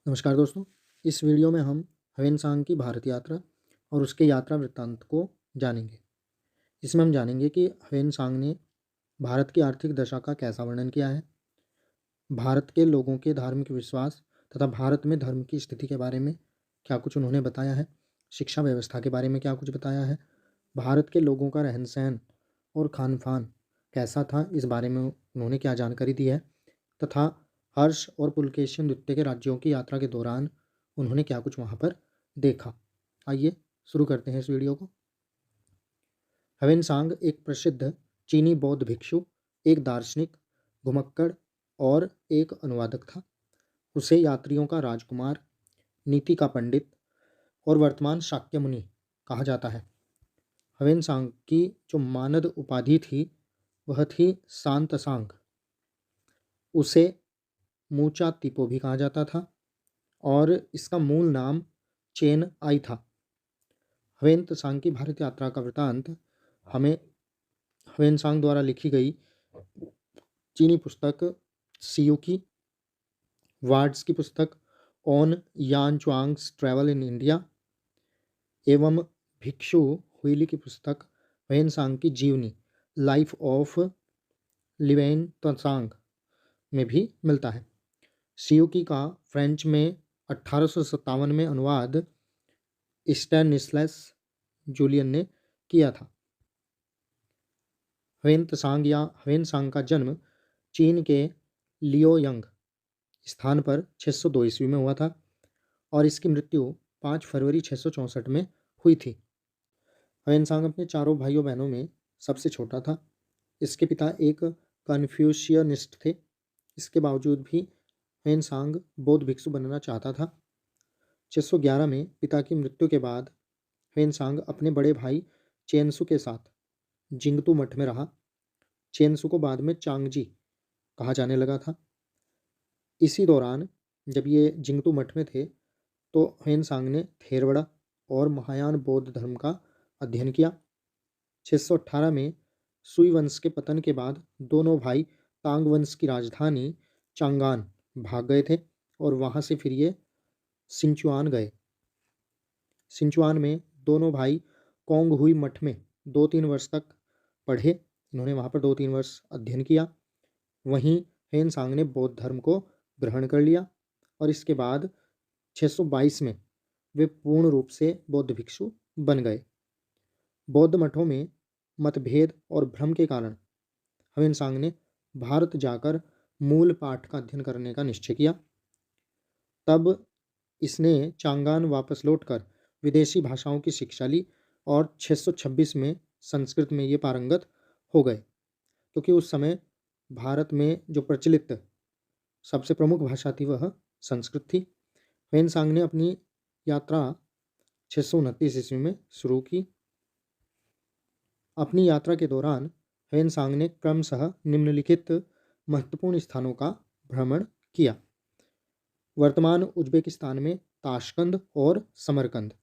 नमस्कार दोस्तों। इस वीडियो में हम ह्वेनसांग की भारत यात्रा और उसके यात्रा वृत्तांत को जानेंगे। इसमें हम जानेंगे कि ह्वेनसांग ने भारत की आर्थिक दशा का कैसा वर्णन किया है, भारत के लोगों के धार्मिक विश्वास तथा भारत में धर्म की स्थिति के बारे में क्या कुछ उन्होंने बताया है, शिक्षा व्यवस्था के बारे में क्या कुछ बताया है, भारत के लोगों का रहन सहन और खान पान कैसा था, इस बारे में उन्होंने क्या जानकारी दी है, तथा हर्ष और पुलकेशिन द्वितीय के राज्यों की यात्रा के दौरान उन्होंने क्या कुछ वहाँ पर देखा। आइए शुरू करते हैं इस वीडियो को। ह्वेनसांग एक प्रसिद्ध चीनी बौद्ध भिक्षु, एक दार्शनिक, घुमक्कड़ और एक अनुवादक था। उसे यात्रियों का राजकुमार, नीति का पंडित और वर्तमान शाक्य मुनि कहा जाता है। ह्वेनसांग की जो मानद उपाधि थी वह थी सांतसांग। उसे मूचा तिपो भी कहा जाता था और इसका मूल नाम चेन आई था। ह्वेनत्सांग की भारत यात्रा का वृतांत हमें ह्वेनसांग द्वारा लिखी गई चीनी पुस्तक सियुकी, वार्ड्स की पुस्तक ऑन यान च्वांग्स ट्रैवल इन इंडिया एवं भिक्षु हुईली की पुस्तक ह्वेनसांग की जीवनी लाइफ ऑफ लिवेन त्सांग में भी मिलता है। सियुकी का फ्रेंच में 1857 में अनुवाद स्टैनिस्लैस जूलियन ने किया था। ह्वेनत्सांग या ह्वेनसांग का जन्म चीन के लियोयंग स्थान पर 602 ईस्वी में हुआ था और इसकी मृत्यु 5 फरवरी 664 में हुई थी। ह्वेनसांग अपने चारों भाइयों बहनों में सबसे छोटा था। इसके पिता एक कन्फ्यूशियनिस्ट थे। इसके बावजूद भी ह्वेनसांग बौद्ध भिक्षु बनना चाहता था। 611 में पिता की मृत्यु के बाद ह्वेनसांग अपने बड़े भाई चेनसू के साथ जिंगतू मठ में रहा। चेनसू को बाद में चांगजी कहा जाने लगा था। इसी दौरान जब ये जिंगतू मठ में थे तो ह्वेनसांग ने थेरवड़ा और महायान बौद्ध धर्म का अध्ययन किया। 618 में सुई वंश के पतन के बाद दोनों भाई तांग वंश की राजधानी चांगान भाग गए थे और वहाँ से फिर ये सिंचुआन गए। सिंचुआन में दोनों भाई कोंग हुई मठ में 2-3 वर्ष तक पढ़े। इन्होंने वहाँ पर 2-3 वर्ष अध्ययन किया। वहीं ह्वेनसांग ने बौद्ध धर्म को ग्रहण कर लिया और इसके बाद 622 में वे पूर्ण रूप से बौद्ध भिक्षु बन गए। बौद्ध मठों में मतभेद और भ्रम के कारण ह्वेनसांग ने भारत जाकर मूल पाठ का अध्ययन करने का निश्चय किया। तब इसने चांगान वापस लौटकर विदेशी भाषाओं की शिक्षा ली और 626 में संस्कृत में ये पारंगत हो गए, क्योंकि उस समय भारत में जो प्रचलित सबसे प्रमुख भाषा थी वह संस्कृत थी। ह्वेनसांग ने अपनी यात्रा 629 ईस्वी में शुरू की। अपनी यात्रा के दौरान ह्वेनसांग ने क्रमशः निम्नलिखित महत्वपूर्ण स्थानों का भ्रमण किया। वर्तमान उज्बेकिस्तान में ताशकंद और समरकंद,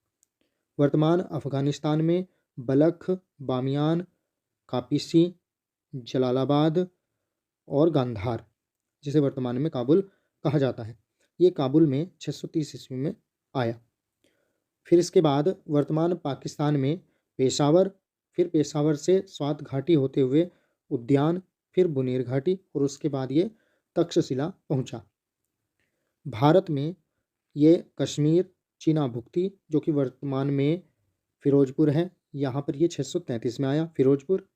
वर्तमान अफगानिस्तान में बलख, बामियान, कापीसी, जलालाबाद और गांधार, जिसे वर्तमान में काबुल कहा जाता है। ये काबुल में 630 ईस्वी में आया। फिर इसके बाद वर्तमान पाकिस्तान में पेशावर, फिर पेशावर से स्वात घाटी होते हुए उद्यान, फिर बुनेर घाटी और उसके बाद ये तक्षशिला पहुंचा। भारत में ये कश्मीर, चीना भुक्ति जो कि वर्तमान में फिरोजपुर है, यहाँ पर ये 633 में आया फिरोजपुर।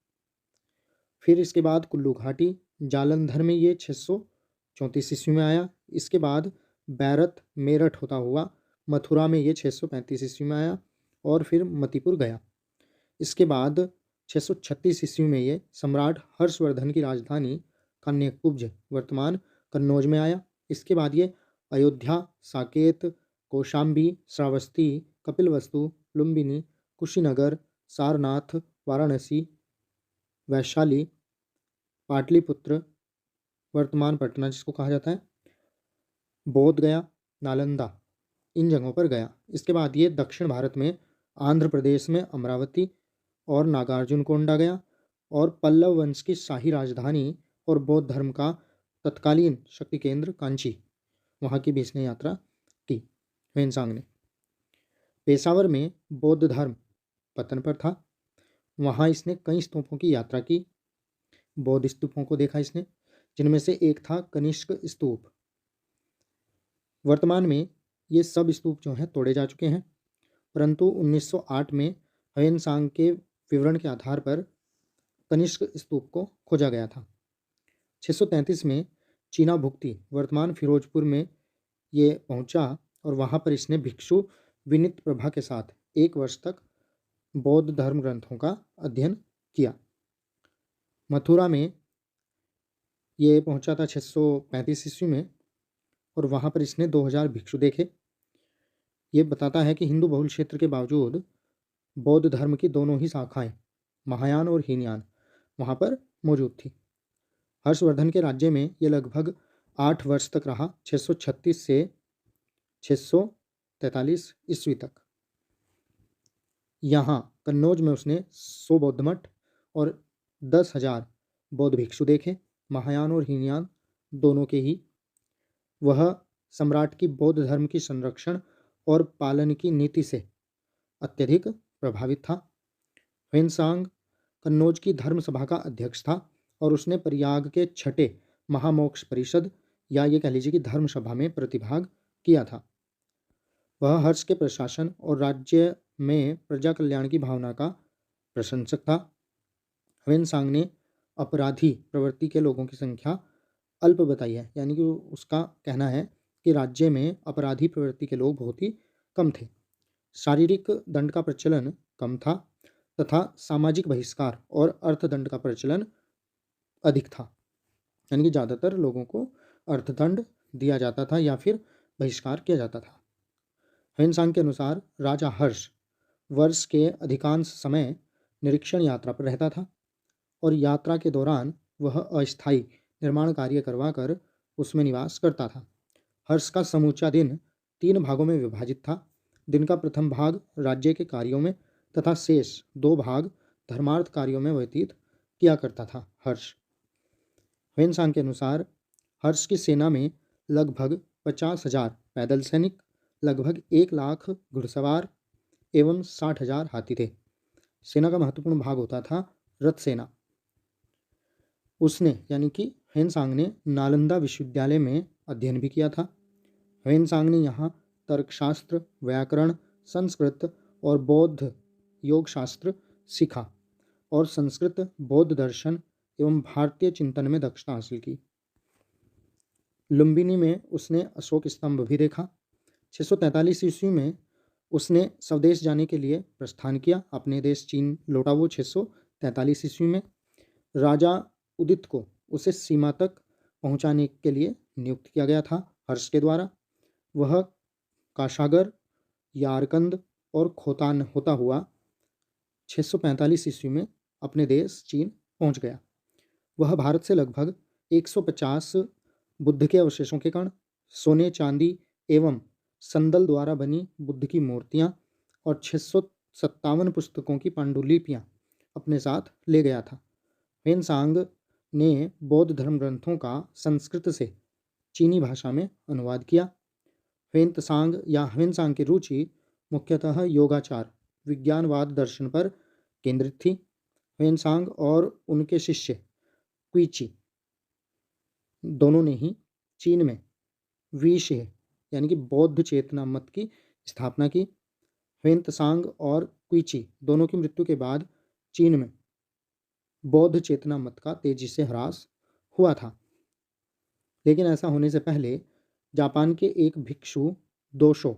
फिर इसके बाद कुल्लू घाटी, जालंधर में ये 634 ईस्वी में आया। इसके बाद बैरत, मेरठ होता हुआ मथुरा में ये 635 ईस्वी में आया और फिर मतिपुर गया। इसके बाद 636 ईस्वी में ये सम्राट हर्षवर्धन की राजधानी कन्याकुब्ज वर्तमान कन्नौज में आया। इसके बाद ये अयोध्या, साकेत, कौशाम्बी, श्रावस्ती, कपिलवस्तु, लुम्बिनी, कुशीनगर, सारनाथ, वाराणसी, वैशाली, पाटलिपुत्र वर्तमान पटना जिसको कहा जाता है, बोध गया, नालंदा, इन जगहों पर गया। इसके बाद ये दक्षिण भारत में आंध्र प्रदेश में अमरावती और नागार्जुन कोंडा गया और पल्लव वंश की शाही राजधानी और बौद्ध धर्म का तत्कालीन शक्ति केंद्र कांची, वहाँ की भी इसने यात्रा की ह्वेनसांग ने। पेशावर में बौद्ध धर्म पतन पर था। वहाँ इसने कई स्तूपों की यात्रा की, बौद्ध स्तूपों को देखा इसने, जिनमें से एक था कनिष्क स्तूप। वर्तमान में ये सब स्तूप जो हैं तोड़े जा चुके हैं, परंतु 1908 में ह्वेनसांग के विवरण के आधार पर कनिष्क स्तूप को खोजा गया था। 633 में चीना भुक्ति वर्तमान फिरोजपुर में ये पहुंचा और वहाँ पर इसने भिक्षु विनित प्रभा के साथ 1 वर्ष तक बौद्ध धर्म ग्रंथों का अध्ययन किया। मथुरा में ये पहुंचा था 635 ईस्वी में और वहाँ पर इसने 2000 भिक्षु देखे। ये बताता है कि हिंदू बहुल क्षेत्र के बावजूद बौद्ध धर्म की दोनों ही शाखाएं, महायान और हीनयान, वहाँ पर मौजूद थी। हर्षवर्धन के राज्य में ये लगभग 8 वर्ष तक रहा, 636 से 643 ईस्वी तक। यहाँ कन्नौज में उसने 100 बौद्ध मठ और 10,000 बौद्ध भिक्षु देखे, महायान और हीनयान दोनों के ही। वह सम्राट की बौद्ध धर्म की संरक्षण और पालन की नीति से अत्यधिक प्रभावित था। ह्वेनसांग कन्नौज की धर्म सभा का अध्यक्ष था और उसने प्रयाग के छठे महामोक्ष परिषद या ये कह लीजिए कि धर्म सभा में प्रतिभाग किया था। वह हर्ष के प्रशासन और राज्य में प्रजा कल्याण की भावना का प्रशंसक था। ह्वेनसांग ने अपराधी प्रवृत्ति के लोगों की संख्या अल्प बताई है, यानी कि उसका कहना है कि राज्य में अपराधी प्रवृत्ति के लोग बहुत ही कम थे। शारीरिक दंड का प्रचलन कम था तथा सामाजिक बहिष्कार और अर्थदंड का प्रचलन अधिक था, यानी कि ज़्यादातर लोगों को अर्थदंड दिया जाता था या फिर बहिष्कार किया जाता था। ह्वेनसांग के अनुसार राजा हर्ष वर्ष के अधिकांश समय निरीक्षण यात्रा पर रहता था और यात्रा के दौरान वह अस्थायी निर्माण कार्य करवाकर उसमें निवास करता था। हर्ष का समूचा दिन 3 भागों में विभाजित था। दिन का प्रथम भाग राज्य के कार्यों में तथा शेष 2 भाग धर्मार्थ कार्यों में व्यतीत किया करता था। हर्ष ह्वेनसांग के अनुसार हर्ष की सेना में लगभग 50,000 पैदल सैनिक, लगभग 1 लाख घुड़सवार एवं 60,000 हाथी थे। सेना का महत्वपूर्ण भाग होता था रथ सेना। उसने यानी कि ह्वेनसांग ने नालंदा विश्वविद्यालय में अध्ययन भी किया था। ह्वेनसांग ने यहाँ तर्कशास्त्र, व्याकरण, संस्कृत और बौद्ध योग शास्त्र सीखा और संस्कृत, बौद्ध दर्शन एवं भारतीय चिंतन में दक्षता हासिल की। लुम्बिनी में उसने अशोक स्तंभ भी देखा। 643 ईस्वी में उसने स्वदेश जाने के लिए प्रस्थान किया। अपने देश चीन लौटा वो 643 ईस्वी में। राजा उदित को उसे सीमा तक पहुंचाने के लिए नियुक्त किया गया था हर्ष के द्वारा। वह काशागर, यारकंद और खोतान होता हुआ 645 ईस्वी में अपने देश चीन पहुंच गया। वह भारत से लगभग 150 बुद्ध के अवशेषों के कण, सोने, चांदी एवं संदल द्वारा बनी बुद्ध की मूर्तियां और 657 पुस्तकों की पांडुलिपियां अपने साथ ले गया था। ह्वेनसांग ने बौद्ध धर्म ग्रंथों का संस्कृत से चीनी भाषा में अनुवाद किया। ह्वेनसांग की रुचि मुख्यतः योगाचार, विज्ञानवाद दर्शन पर केंद्रित थी। ह्वेनसांग और उनके शिष्य क्विची दोनों ने ही चीन में विशेष यानी कि बौद्ध चेतना मत की स्थापना की। ह्वेनत्सांग और क्विची दोनों की मृत्यु के बाद चीन में बौद्ध चेतना मत का तेजी से ह्रास हुआ था। लेकिन ऐसा होने से पहले जापान के एक भिक्षु दोशो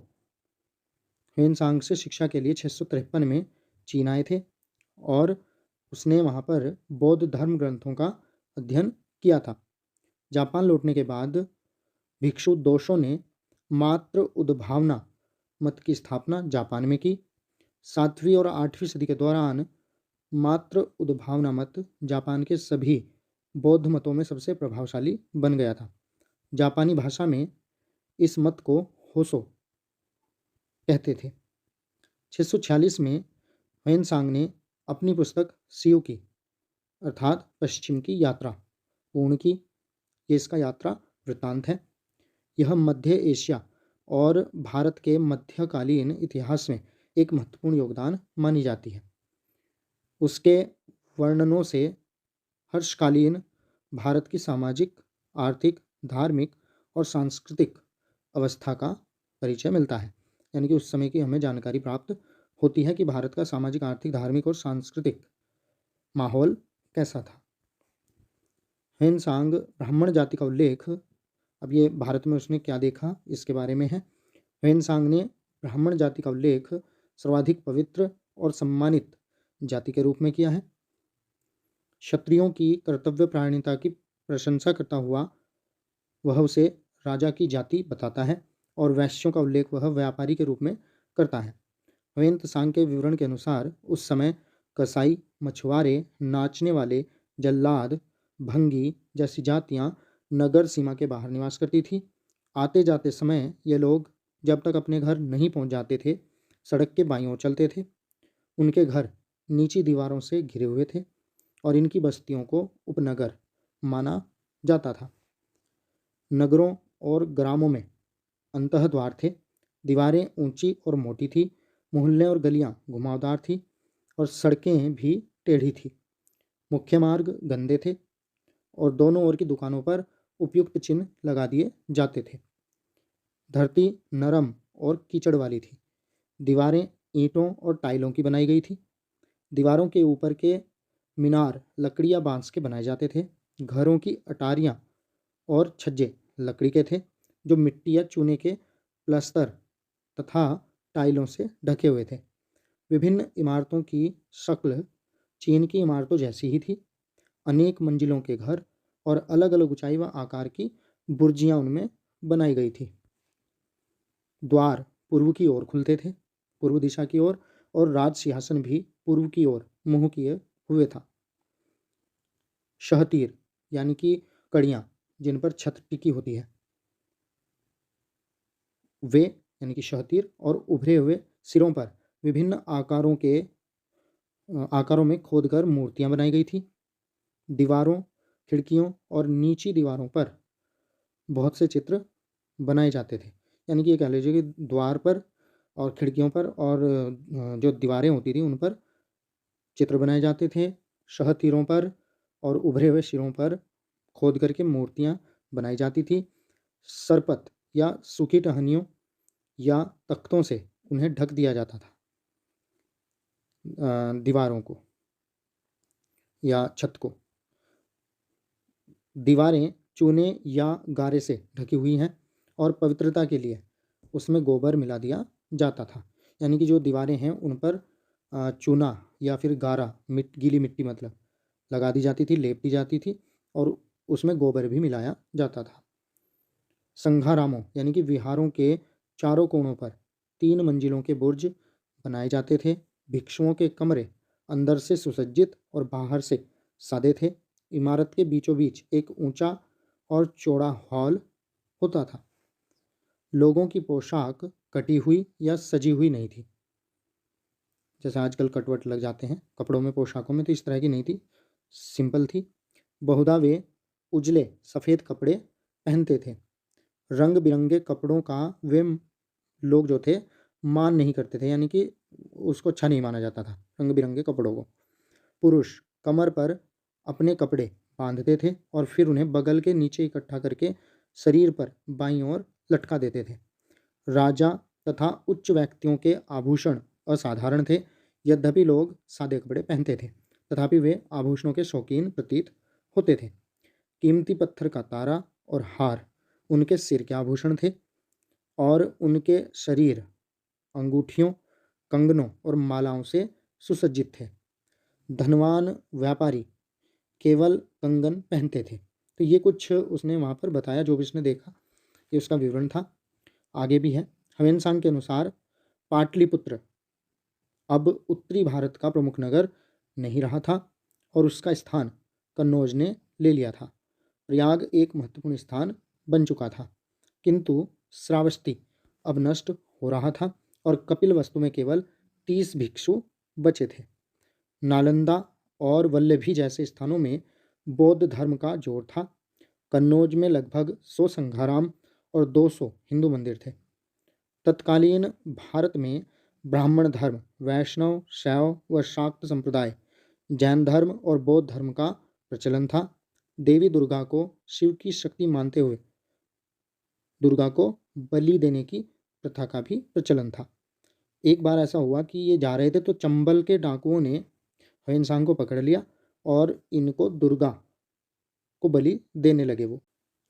ह्वेनसांग से शिक्षा के लिए 653 में चीन आए थे और उसने वहाँ पर बौद्ध धर्म ग्रंथों का अध्ययन किया था। जापान लौटने के बाद भिक्षु दोशो ने मात्र उद्भावना मत की स्थापना जापान में की। 7वीं और 8वीं सदी के दौरान मात्र उद्भावना मत जापान के सभी बौद्ध मतों में सबसे प्रभावशाली बन गया था। जापानी भाषा में इस मत को होसो कहते थे। 646 में ह्वेनसांग ने अपनी पुस्तक सियुकी अर्थात पश्चिम की यात्रा पूर्ण की। ये इसका यात्रा वृत्तांत है। यह मध्य एशिया और भारत के मध्यकालीन इतिहास में एक महत्वपूर्ण योगदान मानी जाती है। उसके वर्णनों से हर्षकालीन भारत की सामाजिक, आर्थिक, धार्मिक और सांस्कृतिक अवस्था का परिचय मिलता है। यानी कि उस समय की हमें जानकारी प्राप्त होती है कि भारत का सामाजिक, आर्थिक, धार्मिक और सांस्कृतिक माहौल कैसा था। ह्वेनसांग ब्राह्मण जाति का उल्लेख, अब ये भारत में उसने क्या देखा इसके बारे में है। ह्वेनसांग ने ब्राह्मण जाति का उल्लेख सर्वाधिक पवित्र और सम्मानित जाति के रूप में किया है। क्षत्रियों की कर्तव्यपरायणता की प्रशंसा करता हुआ वह उसे राजा की जाति बताता है और वैश्यों का उल्लेख वह व्यापारी के रूप में करता है। ह्वेनत्सांग के विवरण के अनुसार उस समय कसाई, मछुआरे, नाचने वाले, जल्लाद, भंगी जैसी जातियां नगर सीमा के बाहर निवास करती थी। आते जाते समय ये लोग जब तक अपने घर नहीं पहुंच जाते थे, सड़क के बाईं ओर चलते थे। उनके घर नीची दीवारों से घिरे हुए थे और इनकी बस्तियों को उपनगर माना जाता था। नगरों और ग्रामों में अंतःद्वार थे। दीवारें ऊंची और मोटी थी। मोहल्ले और गलियां घुमावदार थी और सड़कें भी टेढ़ी थी। मुख्य मार्ग गंदे थे और दोनों ओर की दुकानों पर उपयुक्त चिन्ह लगा दिए जाते थे। धरती नरम और कीचड़ वाली थी। दीवारें ईंटों और टाइलों की बनाई गई थी। दीवारों के ऊपर के मीनार लकड़ी या बांस के बनाए जाते थे। घरों की अटारियां और छज्जे लकड़ी के थे, जो मिट्टी या चूने के प्लस्तर तथा टाइलों से ढके हुए थे। विभिन्न इमारतों की शक्ल चीन की इमारतों जैसी ही थी। अनेक मंजिलों के घर और अलग अलग ऊंचाई व आकार की बुर्जियां उनमें बनाई गई थी। द्वार पूर्व की ओर खुलते थे, पूर्व दिशा की ओर, और राज सिंहासन भी पूर्व की ओर मुंह किए हुए था। शहतीर यानी कि कड़ियां जिन पर छत टिकी होती है, वे यानी कि शहतीर और उभरे हुए सिरों पर विभिन्न आकारों में खोदकर मूर्तियां बनाई गई थी। दीवारों, खिड़कियों और नीची दीवारों पर बहुत से चित्र बनाए जाते थे। यानी कि ये कह लीजिए कि द्वार पर और खिड़कियों पर और जो दीवारें होती थी उन पर चित्र बनाए जाते थे। शहतीरों पर और उभरे हुए सिरों पर खोद करके मूर्तियां बनाई जाती थी। सरपत या सूखी टहनियों या तख्तों से उन्हें ढक दिया जाता था, दीवारों को या छत को। दीवारें चूने या गारे से ढकी हुई हैं और पवित्रता के लिए उसमें गोबर मिला दिया जाता था। यानी कि जो दीवारें हैं उन पर चूना या फिर गारा, गीली मिट्टी मतलब लगा दी जाती थी, लेप दी जाती थी और उसमें गोबर भी मिलाया जाता था। संघारामों यानी कि विहारों के चारों कोणों पर 3 मंजिलों के बुर्ज बनाए जाते थे। भिक्षुओं के कमरे अंदर से सुसज्जित और बाहर से सादे थे। इमारत के बीचों बीच एक ऊंचा और चौड़ा हॉल होता था। लोगों की पोशाक कटी हुई या सजी हुई नहीं थी, जैसे आजकल कटवट लग जाते हैं कपड़ों में, पोशाकों में, तो इस तरह की नहीं थी, सिंपल थी। बहुधा वे उजले सफ़ेद कपड़े पहनते थे। रंग बिरंगे कपड़ों का वे लोग जो थे मान नहीं करते थे, यानी कि उसको अच्छा नहीं माना जाता था रंग बिरंगे कपड़ों को। पुरुष कमर पर अपने कपड़े बांधते थे और फिर उन्हें बगल के नीचे इकट्ठा करके शरीर पर बाईं ओर लटका देते थे। राजा तथा उच्च व्यक्तियों के आभूषण असाधारण थे। यद्यपि लोग सादे कपड़े पहनते थे, तथापि वे आभूषणों के शौकीन प्रतीत होते थे। कीमती पत्थर का तारा और हार उनके सिर के आभूषण थे और उनके शरीर अंगूठियों, कंगनों और मालाओं से सुसज्जित थे। धनवान व्यापारी केवल कंगन पहनते थे। तो ये कुछ उसने वहाँ पर बताया, जो भी उसने देखा ये उसका विवरण था। आगे भी है। ह्वेनसांग के अनुसार पाटलिपुत्र अब उत्तरी भारत का प्रमुख नगर नहीं रहा था और उसका स्थान कन्नौज ने ले लिया था। प्रयाग एक महत्वपूर्ण स्थान बन चुका था, किंतु श्रावस्ती अब नष्ट हो रहा था और कपिलवस्तु में केवल 30 भिक्षु बचे थे। नालंदा और वल्लभी जैसे स्थानों में बौद्ध धर्म का जोर था। कन्नौज में लगभग 100 संघाराम और 200 हिंदू मंदिर थे। तत्कालीन भारत में ब्राह्मण धर्म, वैष्णव, शैव व शाक्त संप्रदाय, जैन धर्म और बौद्ध धर्म का प्रचलन था। देवी दुर्गा को शिव की शक्ति मानते हुए दुर्गा को बलि देने की प्रथा का भी प्रचलन था। एक बार ऐसा हुआ कि ये जा रहे थे तो चंबल के डाकुओं ने ह्वेनसांग को पकड़ लिया और इनको दुर्गा को बलि देने लगे वो।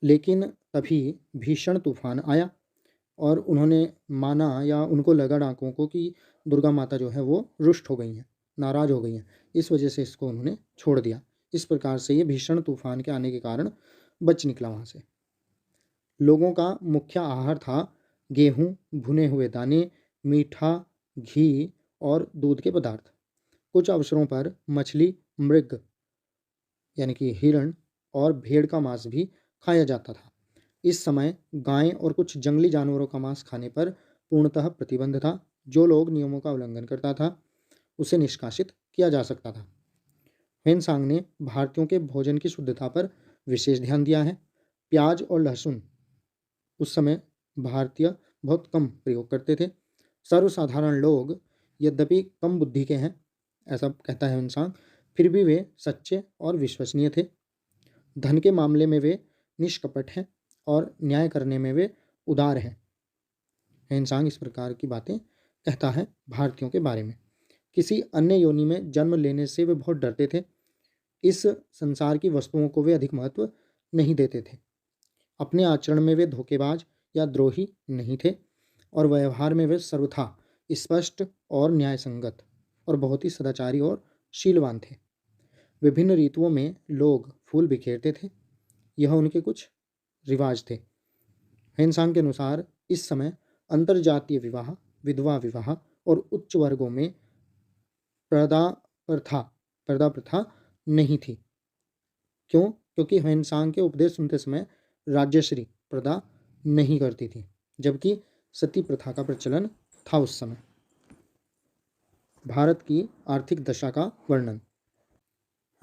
लेकिन तभी भीषण तूफान आया और उन्होंने माना या उनको लगा डाकुओं को कि दुर्गा माता जो है वो रुष्ट हो गई हैं, नाराज़ हो गई हैं। इस वजह से इसको उन्होंने छोड़ दिया। इस प्रकार से ये भीषण तूफान के आने के कारण बच निकला वहाँ से। लोगों का मुख्य आहार था गेहूँ, भुने हुए दाने, मीठा, घी और दूध के पदार्थ। कुछ अवसरों पर मछली, मृग यानी कि हिरण और भेड़ का मांस भी खाया जाता था। इस समय गाय और कुछ जंगली जानवरों का मांस खाने पर पूर्णतः प्रतिबंध था। जो लोग नियमों का उल्लंघन करता था उसे निष्कासित किया जा सकता था। ह्वेनसांग ने भारतीयों के भोजन की शुद्धता पर विशेष ध्यान दिया है। प्याज और लहसुन उस समय भारतीय बहुत कम प्रयोग करते थे। सर्वसाधारण लोग यद्यपि कम बुद्धि के हैं, ऐसा कहता है ह्वेनसांग, फिर भी वे सच्चे और विश्वसनीय थे। धन के मामले में वे निष्कपट हैं और न्याय करने में वे उदार हैं। ह्वेनसांग इस प्रकार की बातें कहता है भारतीयों के बारे में। किसी अन्य योनि में जन्म लेने से वे बहुत डरते थे। इस संसार की वस्तुओं को वे अधिक महत्व नहीं देते थे। अपने आचरण में वे धोखेबाज या द्रोही नहीं थे और व्यवहार में वे सर्वथा स्पष्ट और न्यायसंगत और बहुत ही सदाचारी और शीलवान थे। विभिन्न ऋतुओं में लोग फूल बिखेरते थे। यह उनके कुछ रिवाज थे। ह्वेनसांग के अनुसार इस समय अंतरजातीय विवाह, विधवा विवाह और उच्च वर्गों में पर्दा प्रथा पर्दा प्रथा नहीं थी। क्यों? क्योंकि ह्वेनसांग के उपदेश सुनते समय राज्यश्री प्रदा नहीं करती थी, जबकि सती प्रथा का प्रचलन था उस समय। भारत की आर्थिक दशा का वर्णन।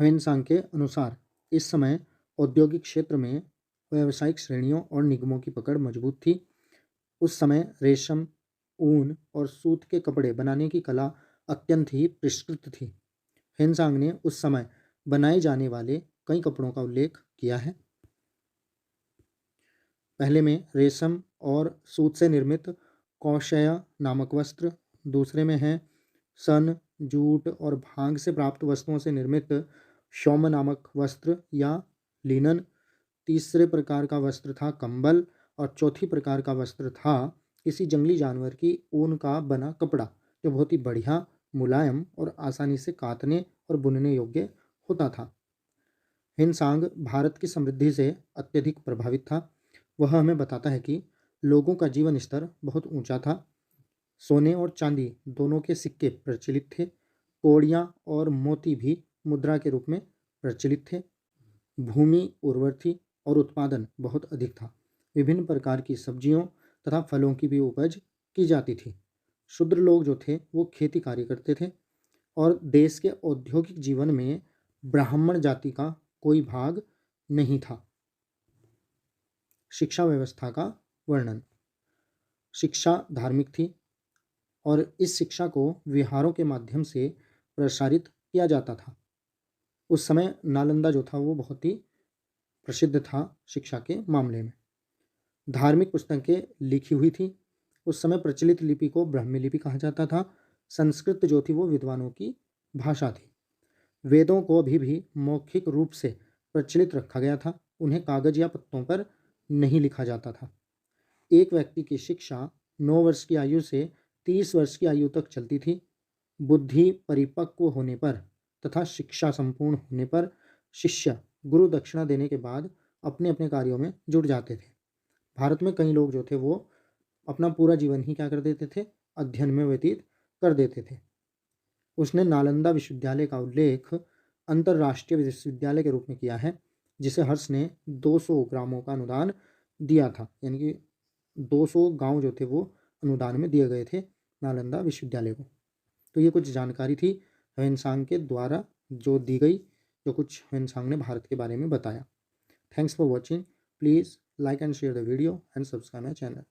ह्वेनसांग के अनुसार इस समय औद्योगिक क्षेत्र में व्यावसायिक श्रेणियों और निगमों की पकड़ मजबूत थी। उस समय रेशम, ऊन और सूत के कपड़े बनाने की कला अत्यंत ही परिष्कृत थी। ह्वेनसांग ने उस समय बनाए जाने वाले कई कपड़ों का उल्लेख किया है। पहले में रेशम और सूत से निर्मित कौशय नामक वस्त्र, दूसरे में है सन, जूट और भांग से प्राप्त वस्तुओं से निर्मित शौम नामक वस्त्र या लिनन, तीसरे प्रकार का वस्त्र था कंबल और चौथी प्रकार का वस्त्र था किसी जंगली जानवर की ऊन का बना कपड़ा, जो बहुत ही बढ़िया, मुलायम और आसानी से कातने और बुनने योग्य होता था। ह्वेनसांग भारत की समृद्धि से अत्यधिक प्रभावित था। वह हमें बताता है कि लोगों का जीवन स्तर बहुत ऊंचा था। सोने और चांदी दोनों के सिक्के प्रचलित थे। कौड़ियाँ और मोती भी मुद्रा के रूप में प्रचलित थे। भूमि उर्वर थी और उत्पादन बहुत अधिक था। विभिन्न प्रकार की सब्जियों तथा फलों की भी उपज की जाती थी। शूद्र लोग जो थे वो खेती कार्य करते थे और देश के औद्योगिक जीवन में ब्राह्मण जाति का कोई भाग नहीं था। शिक्षा व्यवस्था का वर्णन। शिक्षा धार्मिक थी और इस शिक्षा को विहारों के माध्यम से प्रसारित किया जाता था। उस समय नालंदा जो था वो बहुत ही प्रसिद्ध था शिक्षा के मामले में। धार्मिक पुस्तकें लिखी हुई थी। उस समय प्रचलित लिपि को ब्राह्मी लिपि कहा जाता था। संस्कृत जो थी वो विद्वानों की भाषा थी। वेदों को अभी भी मौखिक रूप से प्रचलित रखा गया था। उन्हें कागज या पत्तों पर नहीं लिखा जाता था। एक व्यक्ति की शिक्षा 9 वर्ष की आयु से 30 वर्ष की आयु तक चलती थी। बुद्धि परिपक्व होने पर तथा शिक्षा संपूर्ण होने पर शिष्य गुरु दक्षिणा देने के बाद अपने अपने कार्यों में जुट जाते थे। भारत में कई लोग जो थे वो अपना पूरा जीवन ही क्या कर देते थे, अध्ययन में व्यतीत कर देते थे। उसने नालंदा विश्वविद्यालय का उल्लेख अंतर्राष्ट्रीय विश्वविद्यालय के रूप में किया है, जिसे हर्ष ने 200 ग्रामों का अनुदान दिया था। यानी कि 200 गांव जो थे वो अनुदान में दिए गए थे नालंदा विश्वविद्यालय को। तो ये कुछ जानकारी थी ह्वेनसांग के द्वारा जो दी गई, जो कुछ ह्वेनसांग ने भारत के बारे में बताया। Thanks for watching. Please like and share the video and subscribe my channel.